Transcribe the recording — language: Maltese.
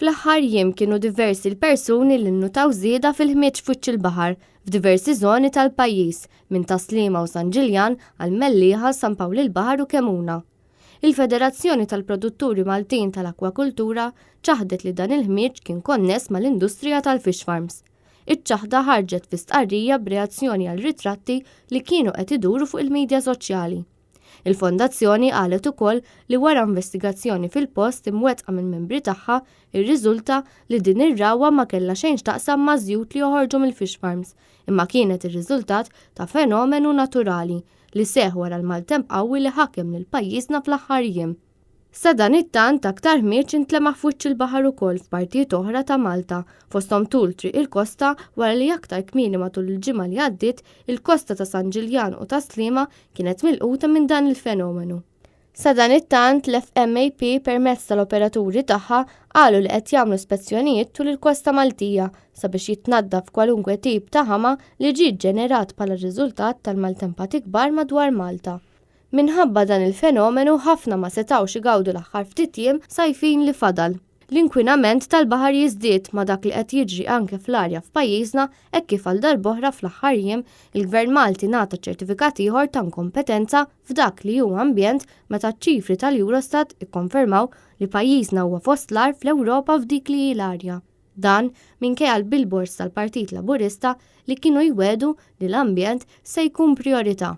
Fl-aħħar jiem kienu diversi l-persuni li nnutaw żieda fil-ħmieġ fuq il-baħar f'diversi żoni tal-pajjiż minn Taslima u San Ġiljan għal Mellieħa, San Pawl il-Baħar u Kemuna. Il-Federazzjoni tal-Produtturi Maltin tal-Akwakultura ċaħdet li dan il-ħmieġ kien konness mal-industrija tal-fish farms. Iċ-ċaħda ħarġet fi stqarrija b'reazzjoni għal ritratti li kienu qed iduru fuq il-medja soċjali. Il-Fondazzjoni qalet ukoll li wara investigazzjoni fil-post imwettqa minn membri tagħha irriżulta li din ir-rawa ma kellha xejn x'taqsam ma' żjud li joħorġu mill-fish farms, imma kienet ir-riżultat ta' fenomenu naturali li seħħ wara l-maltemp qawwi li ħakem lil pajjiżna fl-aħħar jiem. Sa dan it-tant aktar ħmieġ intlema' fuq il-baħar ukoll f'partijiet oħra ta' Malta, fosthom tul triq il-kosta wara li aktar kmieni matul il-ġimgħa li għaddiet il-kosta ta' San Ġiljan u Taslima kienet milquta minn dan il-fenomenu. Sa dan it-tant l-FMAP permezz tal-operaturi tagħha qalu li qed jagħmlu ispezzjonijiet tul il-kosta Maltija sabiex jitnaddaf kwalunkwe tip ta' ħama li ġie ġenerat bħala riżultat tal-maltempati kbar madwar Malta. Minħabba dan il-fenomenu ħafna ma setgħux igawdu l-aħħar ftit jiem sajfin li fadal. L-inkwinament tal-baħar jiżdied ma dak li qed jiġri anke fl-arja f'pajjiżna hekk kif għal darb'oħra fl-aħħar jiem il-Gvern Malti ngħata ċertifikat ieħor ta' kompetenza f'dak li huwa ambjent meta ċ-ċifri tal-Eurostat ikkonfermaw li pajjiżna huwa fost l-agħar fl-Ewropa f'dik li hi l-arja. Dan minkejja l-billboards tal-Partit Laburista li kienu jwedu li l-ambjent se jkun priorità.